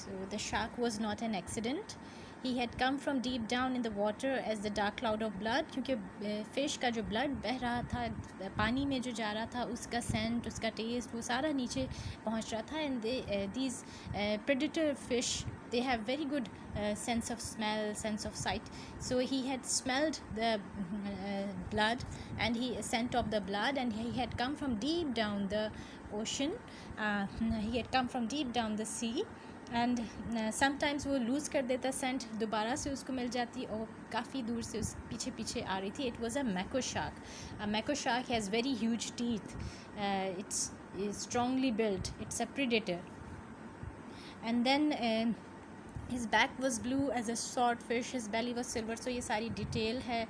So the shark was not an accident. He had come from deep down in the water as the dark cloud of blood, क्योंकि fish का जो blood बह रहा था, पानी में जो जा रहा था, उसका सेंट, उसका टेस्ट, वो सारा नीचे पहुंच रहा था. And these predator fish, they have very good sense of smell, sense of sight. So he had smelled the blood, and he scent of the blood, and he had come from deep down the ocean. He had come from deep down the sea. And sometimes वो loose कर देता Saint, दोबारा से उसको मिल जाती और काफ़ी दूर से उस पीछे पीछे आ रही थी. It was a mako shark. A mako shark has very huge teeth. It's strongly built. It's a predator. And then his back was blue as a swordfish, his belly was silver. So ये सारी detail है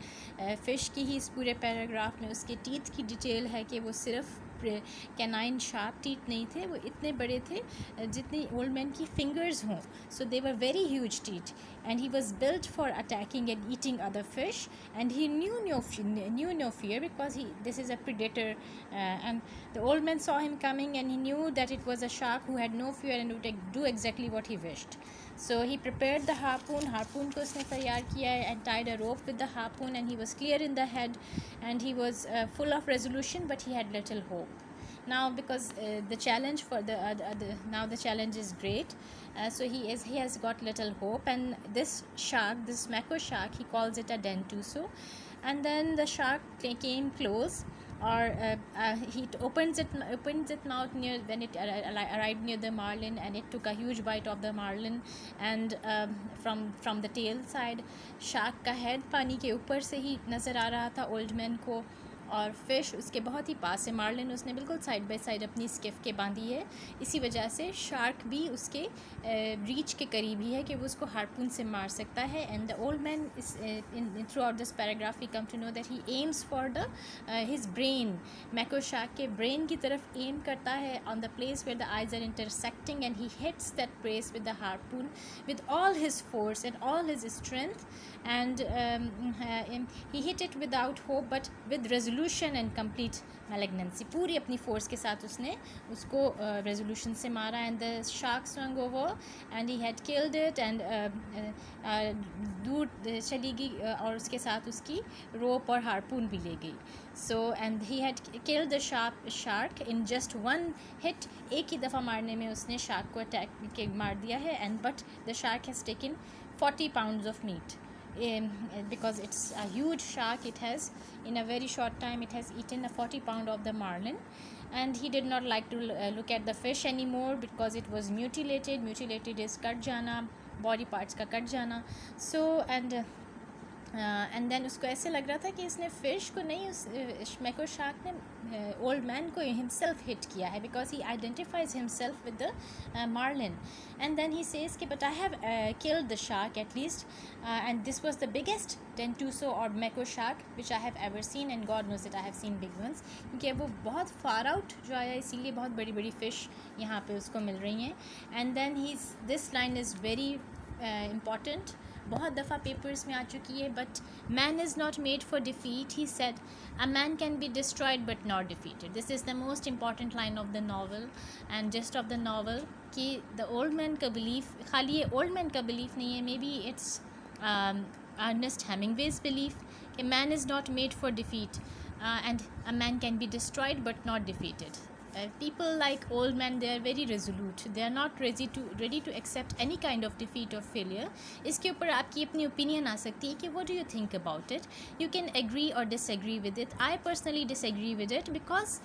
fish की ही इस पूरे paragraph में. उसके teeth की detail है कि वो सिर्फ कैनाइन शार्प टीथ नहीं थे, वो इतने बड़े थे जितनी ओल्ड मैन की फिंगर्स हों. So they were very huge teeth, and he was built for attacking and eating other fish, and he knew no fear because this is a predator. And the old man saw him coming, and he knew that it was a shark who had no fear and would do exactly what he wished. So he prepared the harpoon को उसने तैयार किया है, and tied a rope with the harpoon, and he was clear in the head, and he was full of resolution, but he had little hope. Now because the challenge for now the challenge is great, so he has got little hope. And this shark, this mako shark, he calls it a dentuso. And then the shark came close, or he opens its mouth near when it arrived near the marlin, and it took a huge bite of the marlin. And from the tail side, shark का head पानी के ऊपर से ही नज़र आ रहा था old man को, और फ़िश उसके बहुत ही पास है. मार्लिन उसने बिल्कुल साइड बाय साइड अपनी स्किफ के बांधी है, इसी वजह से शार्क भी उसके रीच के करीब ही है कि वो उसको हार्पून से मार सकता है. And the old man in throughout this paragraph we come to know that he aims for the his brain. Mako shark के ब्रेन की तरफ एम करता है on the place where the eyes are intersecting, and he hits that place with the harpoon with all his force and all his strength. And he hit it without hope, but with resolution and complete malignancy. पूरी अपनी force के साथ उसने उसको resolution से मारा. And the shark swung over, and he had killed it, and दूर चली गई, और उसके साथ उसकी rope और harpoon भी ले गई. So and he had killed the shark in just one hit. एक ही दफ़ा मारने में उसने shark को attack के मार दिया है. And but the shark has taken 40 pounds of meat. Because it's a huge shark, it has in a very short time it has eaten a 40 pound of the marlin. And he did not like to look at the fish anymore because it was mutilated is cut jana, body parts का cut जाना. So and then उसको ऐसे लग रहा था कि इसने fish को नहीं, उस मैको शार्क ने ओल्ड मैन को हिमसेल्फ हिट किया है, because he identifies himself with the marlin. And then he says कि but I have killed the shark at least, and this was the biggest dentuso or mako shark which I have ever seen, and God knows that I have seen big ones, क्योंकि वो बहुत far out जो आया, इसीलिए बहुत बड़ी बड़ी fish यहाँ पे उसको मिल रही हैं. And then this line is very important, बहुत दफ़ा पेपर्स में आ चुकी है. But man is not made for defeat, he said a man can be destroyed but not defeated. This is the most important line of the novel and just of the novel, कि the old man का belief, खाली ये old man का belief नहीं है, maybe it's Ernest Hemingway's belief कि man is not made for defeat, and a man can be destroyed but not defeated. People like old men, they are very resolute, they are not ready to accept any kind of defeat or failure. इसके ऊपर आपकी अपनी opinion आ सकती है कि what do you think about it. You can agree or disagree with it. I personally disagree with it because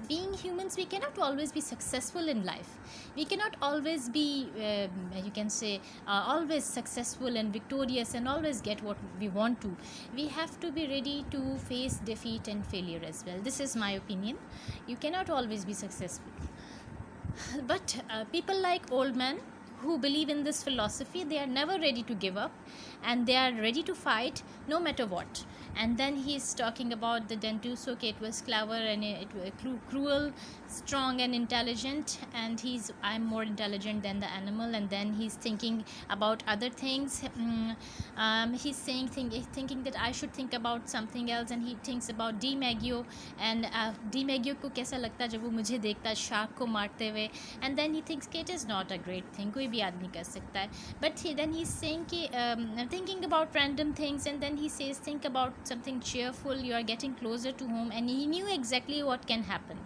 being humans, we cannot always be successful in life. We cannot always be you can say always successful and victorious and always get what we want to. We have to be ready to face defeat and failure as well. This is my opinion. You cannot always be successful. But people like old men who believe in this philosophy, they are never ready to give up, and they are ready to fight no matter what. And then he is talking about the dentuso, it was clever and it was cruel. strong and intelligent, and I'm more intelligent than the animal. And then he's thinking about other things. He's thinking that I should think about something else, and he thinks about DiMaggio. And DiMaggio को कैसा लगता है जब वो मुझे देखता है shark को मारते हुए. And then he thinks कि it is not a great thing, कोई भी आदमी कर सकता है. But then he's saying कि thinking about random things, and then he says think about something cheerful, you are getting closer to home. And he knew exactly what can happen,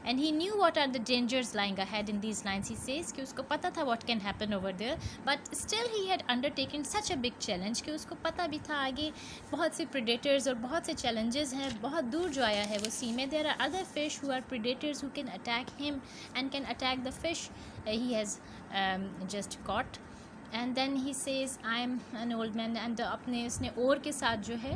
and he knew what are the dangers lying ahead. In these lines he says कि उसको पता था what can happen over there, but still he had undertaken such a big challenge कि उसको पता भी था आगे बहुत से predators और बहुत से challenges हैं. बहुत दूर जो आया है वो सी में. There are other fish who are predators who can attack him and can attack the fish he has just caught. And then he says I'm an old man, and अपने उसने ओर के साथ जो है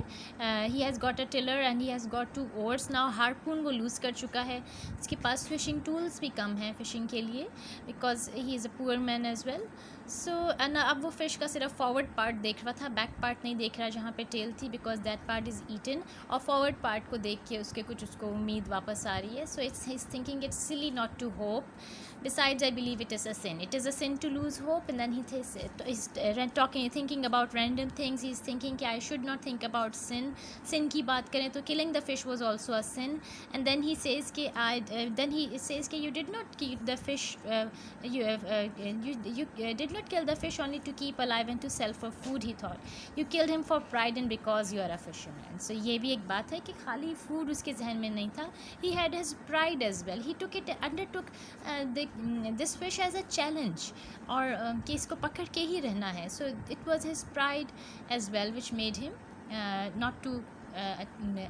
he has got a tiller and he has got 2 oars now. harpoon वो loose कर चुका है. इसके पास फिशिंग टूल्स भी कम हैं फिशिंग के लिए, because he is a poor man as well. So and अब वो फ़िश का सिर्फ फॉरवर्ड पार्ट देख रहा था, बैक पार्ट नहीं देख रहा जहाँ पे टेल थी, because that part is eaten. और फॉरवर्ड पार्ट को देख के उसको उम्मीद वापस आ रही है. So it's he thinking it's silly not to hope. Besides, I believe it is a sin. It is a sin to lose hope. And then he's thinking about random things. He's thinking कि I should not think about sin. Sin की बात करें तो killing the fish was also a sin. And then he says कि you did not keep the fish. You did not kill the fish only to keep alive and to sell for food. He thought you killed him for pride and because you are a fisherman. So ये भी एक बात है कि खाली food उसके जहन में नहीं था. He had his pride as well. He undertook this fish as a challenge, और कि इसको पकड़ के ही रहना है. So it was his pride as well which made him not to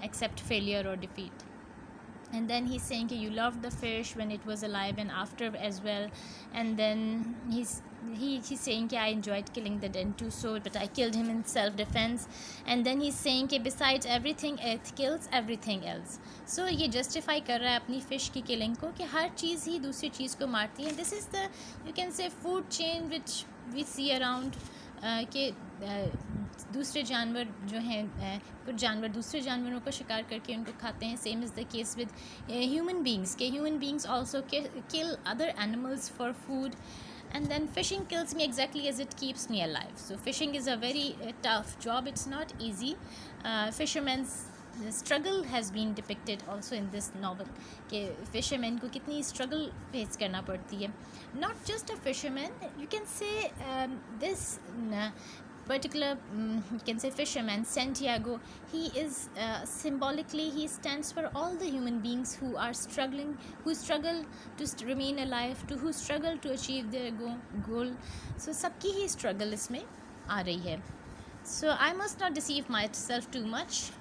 accept failure or defeat. And then he's saying you loved the fish when it was alive and after as well. And then he's saying I enjoyed killing the den too, so but I killed him in self-defense. And then he's saying besides everything it kills everything else. So ये justify कर रहा है अपनी fish की killing को कि हर चीज़ ही दूसरी चीज़ को मारती है. This is the you can say food chain which we see around. कि दूसरे जानवर जो हैं कुछ जानवर दूसरे जानवरों को शिकार करके उनको खाते हैं. Same is the case with human beings के human beings also kill other animals for food. And then fishing kills me exactly as it keeps me alive. So fishing is a very tough job. It's not easy. Fishermen's struggle has been depicted also in this novel कि fishermen को कितनी struggle face करना पड़ती है. Not just a fisherman, you can say this particular you can say fisherman Santiago, he is symbolically he stands for all the human beings who are struggling, who struggle to remain alive, who struggle to achieve their goal. So सबकी ही struggle इसमें आ रही है. So I must not deceive myself too much.